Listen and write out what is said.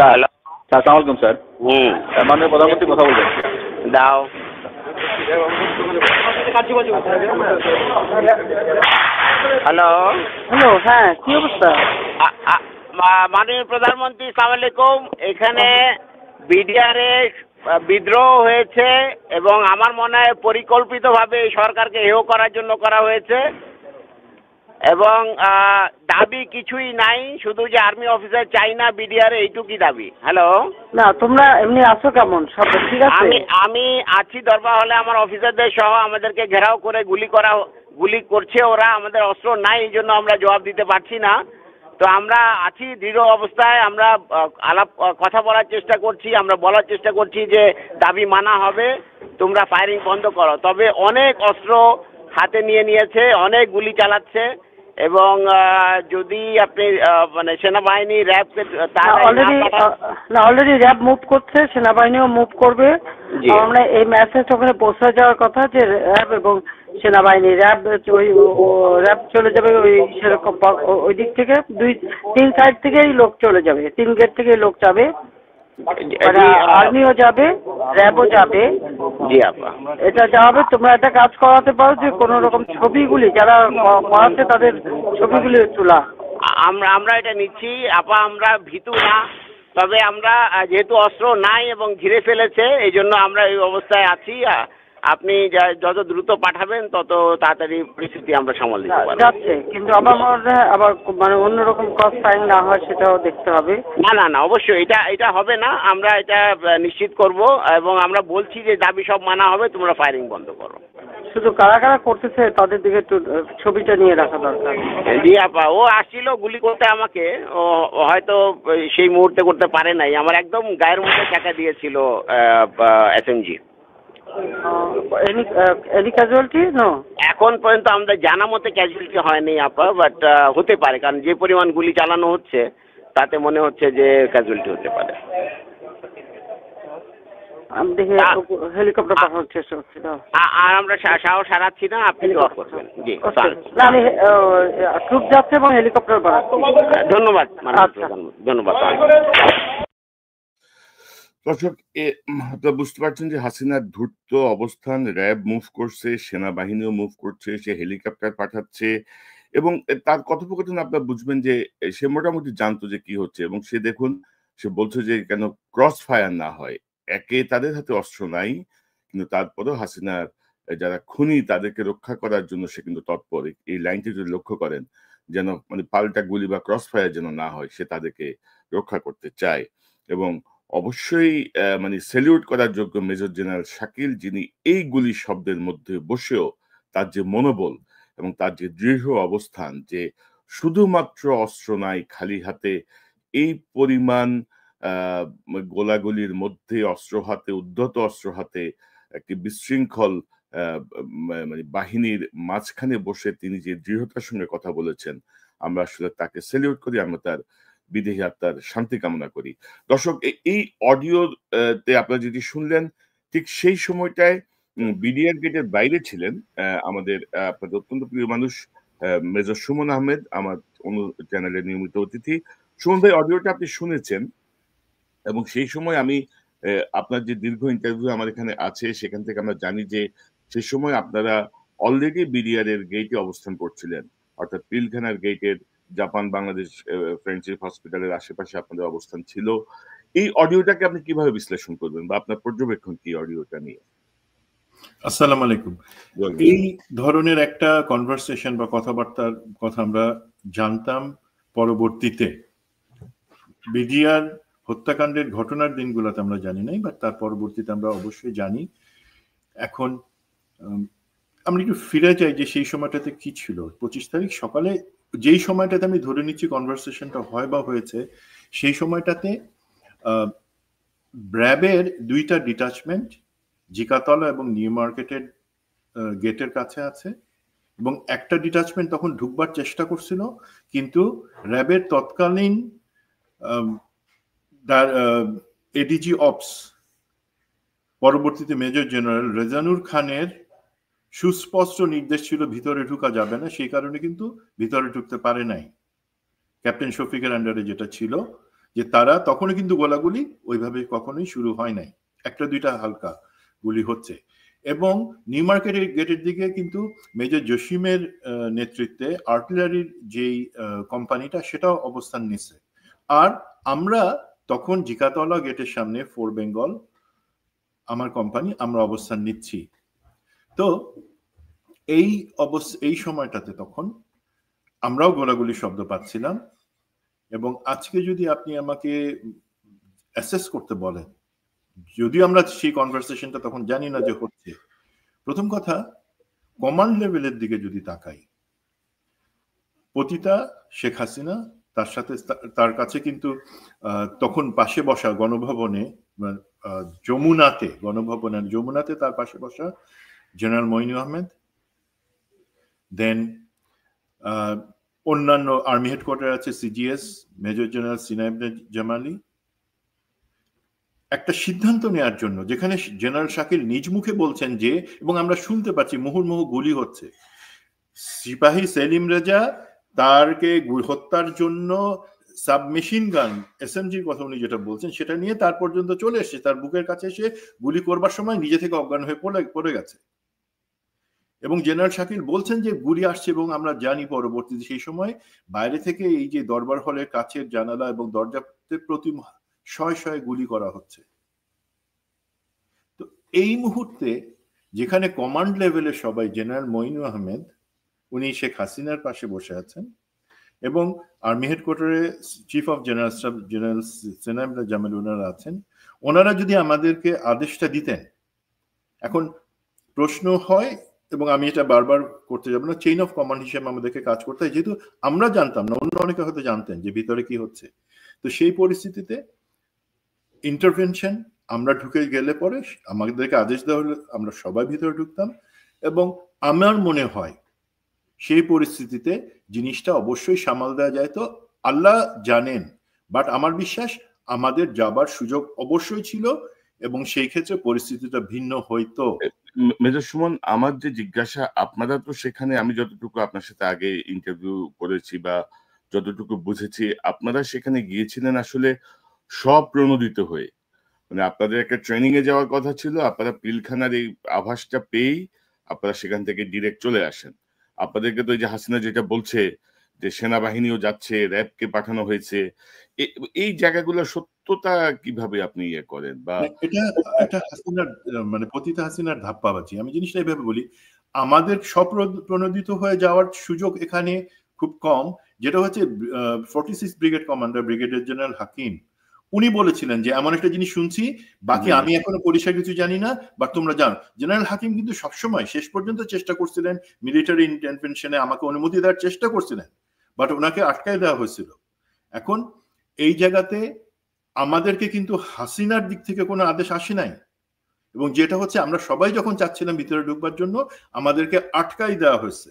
Hello, আসসালামু আলাইকুম sir. মাননীয় প্রধানমন্ত্রী কথা বলবেন। দাও। হ্যালো হ্যালো, হ্যাঁ, কি অবস্থা? মাননীয় প্রধানমন্ত্রী, আসসালামু আলাইকুম। এখানে বিডিআরে বিদ্রোহ হয়েছে এবং আমার মনে হয় পরিকল্পিতভাবে এই সরকারকে হেয় করার জন্য করা হয়েছে এবং দাবি কিছুই নাই, শুধু যে আর্মি অফিসার চাই না বিডিআর, এইটুকুই দাবি। হ্যালো, না তোমরা এমনি আছো কেমন? সব ঠিক আছে? আমি আছি দরবার হলে, আমার অফিসারদের সহ আমাদেরকে ঘেরাও করে গুলি করছে ওরা। আমাদের অস্ত্র নাই, এই জন্য আমরা জবাব দিতে পারছি না। তো আমরা আছি দৃঢ় অবস্থায়, আমরা কথা বলার চেষ্টা করছি, আমরা বলার চেষ্টা করছি যে দাবি মানা হবে, তোমরা ফায়ারিং বন্ধ করো। তবে অনেক অস্ত্র হাতে নিয়েছে, অনেক গুলি চালাচ্ছে এবং যদি আপনি মানে সেনাবাহিনী র্যাবকে অলরেডি র্যাব মুভ করছে, সেনাবাহিনীও মুভ করবে। আমরা এই মেসেজ ওখানে পৌঁছে যাওয়ার কথা যে র্যাব এবং সেনাবাহিনী র্যাব চলে যাবে ওই সেরকম ওই দিক থেকে 2-3 সাইড থেকেই লোক চলে যাবে, 3 গেট থেকেই লোক যাবে, আর্মিও যাবে, র্যাবও যাবে। এটা যাবে। তোমরা একটা কাজ করাতে পারো যে কোন রকম ছবিগুলি যারা করাচ্ছে তাদের ছবিগুলি তোলা। আমরা এটা নিচ্ছি আপা, আমরা ভীতু না, তবে আমরা যেহেতু অস্ত্র নাই এবং ঘিরে ফেলেছে, এই জন্য আমরা এই অবস্থায় আছি। আপনি যত দ্রুত পাঠাবেন তত তাড়াতাড়ি পরিস্থিতি আমরা সামাল দিতে পারবো। যাচ্ছে, কিন্তু আবার মানে অন্যরকম ক্রস ফায়ারিং না হয় সেটাও দেখতে হবে। না অবশ্যই এটা হবে না, আমরা এটা নিশ্চিত করব এবং আমরা বলছি যে দাবি সব মানা হবে, তোমরা ফায়ারিং বন্ধ করো। শুধু কারা কারা করতেছে তাদের দিকে একটু ছবিটা নিয়ে রাখা দরকার। জি আপা, ও আসছিল গুলি করতে আমাকে, ও হয়তো সেই মুহূর্তে করতে পারে নাই, আমার একদম গায়ের মধ্যে টাকা দিয়েছিল এসএমজি। Any casualty? নো, এখন পর্যন্ত আমাদের জানা মতে ক্যাজুয়ালিটি হয়নি আপা, বাট হতে পারে, কারণ যে পরিমাণ গুলি চালানো হচ্ছে তাতে মনে হচ্ছে যে ক্যাজুয়ালিটি হতে পারে। আমি দেখি হেলিকপ্টার পাঠানোর চেষ্টা করছি। আর আমরা সাহস হারাচ্ছি না, আপনি দোয়া করবেন। জি, আমি ট্রুপ যাচ্ছে এবং হেলিকপ্টার পাঠাচ্ছি। ধন্যবাদ, ধন্যবাদ। দর্শক, আপনারা বুঝতে পারছেন যে হাসিনার ধূর্ত অবস্থান, র্যাব মুভ করছে, সেনাবাহিনীও মুভ করছে, সে হেলিকপ্টার পাঠাচ্ছে এবং তার কথোপকথন আপনারা বুঝবেন যে সে মোটামুটি জানতো যে কি হচ্ছে এবং সে দেখুন, সে বলছে যে কেন ক্রস ফায়ার না হয়। একে তাদের হাতে অস্ত্র নাই, কিন্তু তারপরেও হাসিনার যারা খুনি তাদেরকে রক্ষা করার জন্য সে কিন্তু তৎপর। এই লাইনটি যদি লক্ষ্য করেন, যেন মানে পাল্টা গুলি বা ক্রস ফায়ার যেন না হয়, সে তাদেরকে রক্ষা করতে চায়। এবং অবশ্যই মানে স্যালিউট করার যোগ্য মেজর জেনারেল শাকিল, যিনি এই গুলি শব্দের মধ্যে বসেও তার যে মনোবল এবং তার যে দৃঢ় অবস্থান যে শুধুমাত্র অস্ত্র নাই, খালি হাতে এই পরিমাণ গোলাগুলির মধ্যে অস্ত্র হাতে, উদ্ধত অস্ত্র হাতে একটি বিশৃঙ্খল মানে বাহিনীর মাঝখানে বসে তিনি যে দৃঢ়তার সঙ্গে কথা বলেছেন, আমরা আসলে তাকে স্যালিউট করি, আমরা তার বিদেহী আত্মার শান্তি কামনা করি। দর্শক, এই অডিওতে আপনারা যেটি শুনলেন, ঠিক সেই সময়টায় বিডিআর গেটের বাইরে ছিলেন আমাদের আপনাদের অত্যন্ত প্রিয় মানুষ মেজর সুমন আহমেদ, আমার অন্য চ্যানেলের নিয়মিত অতিথি। সুমন ভাই, অডিওটা আপনি শুনেছেন এবং সেই সময় আমি আপনার যে দীর্ঘ ইন্টারভিউ আমার এখানে আছে, সেখান থেকে আমরা জানি যে সেই সময় আপনারা অলরেডি বিডিআর এর গেটে অবস্থান করছিলেন, অর্থাৎ পিলখানার গেটের জাপান বাংলাদেশ ফ্রেন্ডশিপ হসপিটালের আশেপাশে আপনাদের অবস্থান ছিল। এই অডিওটাকে আপনি কিভাবে বিশ্লেষণ করবেন বা আপনার পর্যবেক্ষণ কি অডিওটা নিয়ে? আসসালামু আলাইকুম। এই ধরনের একটা কনভারসেশন বা কথাবার্তার কথা আমরা জানতাম পরবর্তীতে। বিডিআর হত্যাকাণ্ডের ঘটনার দিনগুলোতে আমরা জানি নাই, বাট তার পরবর্তীতে আমরা অবশ্যই জানি। এখন আমরা একটু ফিরে যাই যে সেই সময়টাতে কি ছিল। 25 তারিখ সকালে যেই সময়টাতে আমি ধরে নিচ্ছি কনভারসেশনটা হয় বা হয়েছে, সেই সময়টাতে র্যাবের 2টা ডিটাচমেন্ট জিকাতলা এবং নিউ মার্কেটের গেটের কাছে আছে এবং একটা ডিটাচমেন্ট তখন ঢুকবার চেষ্টা করছিল, কিন্তু র্যাবের তৎকালীন এডিজি অপস, পরবর্তীতে মেজর জেনারেল রেজানুর খানের সুস্পষ্ট নির্দেশ ছিল ভিতরে ঢুকা যাবে না, সেই কারণে কিন্তু ভিতরে ঢুকতে পারে নাই। ক্যাপ্টেন শফিকের আন্ডারে যেটা ছিল যে তারা তখনও কিন্তু গোলাগুলি ওইভাবে কখনোই শুরু হয় নাই, একটা দুইটা হালকা গুলি হচ্ছে। এবং নিউ মার্কেটের গেটের দিকে কিন্তু মেজর জসিমের নেতৃত্বে আর্টিলারির যেই কোম্পানিটা সেটাও অবস্থান নিচ্ছে। আর আমরা তখন জিকাতলা গেটের সামনে ফোর বেঙ্গল আমার কোম্পানি আমরা অবস্থান নিচ্ছি। তো এই সময়টাতে তখন আমরাও গোলাগুলি শব্দ পাচ্ছিলাম। এবং আজকে যদি আপনি আমাকে অ্যাসেস করতে বলেন, যদিও আমরা সেই কনভারসেশনটা তখন জানি না যে হচ্ছে, প্রথম কথা কমান্ড লেভেলের দিকে যদি তাকাই, পতিতা শেখ হাসিনা তার সাথে তার কাছে কিন্তু তখন পাশে বসা গণভবনে যমুনাতে তার পাশে বসা জেনারেল মঈন আহমেদ, দেন অন্যান্য আর্মি হেডকোয়ার্টার আছে CGS major general Sinai Jamali, একটা সিদ্ধান্ত নেওয়ার জন্য যেখানে জেনারেল শাকিল নিজ মুখে বলছেন যে, এবং আমরা শুনতে পাচ্ছি মুহুর্মুহু গুলি হচ্ছে, সিপাহী সেলিম রেজা তারকে হত্যার জন্য সাবমেশিন গান এসএমজির কথা উনি যেটা বলছেন সেটা নিয়ে তার পর্যন্ত চলে এসেছে, তার বুকের কাছে এসে গুলি করবার সময় নিজে থেকে অজ্ঞান হয়ে পড়ে গেছে। এবং জেনারেল শাকিল বলছেন যে গুলি আসছে, এবং আমরা জানি পরবর্তীতে সেই সময় বাইরে থেকে এই যে দরবার হলের কাছের জানালা এবং দরজাতে প্রতি শয়ে গুলি করা হচ্ছে। তো এই মুহূর্তে যেখানে কমান্ড লেভেলে সবাই, জেনারেল মঈন আহমেদ উনি শেখ হাসিনার পাশে বসে আছেন, এবং আর্মি হেডকোয়ার্টারে chief of general staff general Sinai Jamal ওনারা আছেন, ওনারা যদি আমাদেরকে আদেশটা দিতেন। এখন প্রশ্ন হয়, এবং আমি এটা বারবার করতে যাবো না, চেইন অফ কমান্ড হিসেবে আমাদেরকে কাজ করতে হয়, যেহেতু আমরা জানতাম না, অন্য অনেকে হয়তো জানতেন যে ভিতরে কি হচ্ছে। তো সেই পরিস্থিতিতে ইন্টারভেনশন, আমরা ঢুকে গেলে পরে আমাদেরকে আদেশ দেওয়া হলে আমরা সবাই ভিতরে ঢুকতাম। এবং আমার মনে হয় সেই পরিস্থিতিতে জিনিসটা অবশ্যই সামাল দেওয়া যায়। তো আল্লাহ জানেন, বাট আমার বিশ্বাস আমাদের যাবার সুযোগ অবশ্যই ছিল, এবং সেই ক্ষেত্রে পরিস্থিতিটা ভিন্ন হইতো। মেজর সুমন, আমার যে জিজ্ঞাসা, আপনারা তো সেখানে, আমি যতটুকু আপনার সাথে আগে ইন্টারভিউ করেছি বা যতটুকু বুঝেছি, আপনারা সেখানে গিয়েছিলেন আসলে স্বপ্রণোদিত হয়ে, মানে আপনাদের একটা ট্রেনিং এ যাওয়ার কথা ছিল, আপনারা পিলখানার এই আভাসটা পেয়েই আপনারা সেখান থেকে ডিরেক্ট চলে আসেন। আপনাদেরকে তো এই যে হাসিনা যেটা বলছে যে সেনাবাহিনীও যাচ্ছে, র্যাবকে পাঠানো হয়েছে, এই জায়গাগুলো সত্যতা কিভাবে আপনি ইয়ে করেন? বা এটা হাসিনার মানে পতিতা হাসিনার ধাপ্পাবাজি। আমি জিনিসটা এইভাবে বলি, আমাদের স্বপ্রণোদিত হয়ে যাওয়ার সুযোগ এখানে খুব কম। যেটা হচ্ছে 46 ব্রিগেড কমান্ডার ব্রিগেডিয়ার জেনারেল হাকিম উনি বলেছিলেন যে এমন একটা জিনিস শুনছি, বাকি আমি এখনো পরিষ্কার কিছু জানি না, বাট তোমরা জানো। জেনারেল হাকিম কিন্তু সবসময় শেষ পর্যন্ত চেষ্টা করছিলেন মিলিটারি ইন্টারভেনশনে আমাকে অনুমতি দেওয়ার চেষ্টা করছিলেন, বাট ওনাকে আটকায় দেওয়া হয়েছিল। এখন এই জায়গাতে আমাদেরকে কিন্তু হাসিনার দিক থেকে কোনো আদেশ আসে নাই, এবং যেটা হচ্ছে আমরা সবাই যখন চাচ্ছিলাম ভিতরে ঢুকবার জন্য আমাদেরকে আটকাই দেওয়া হয়েছে।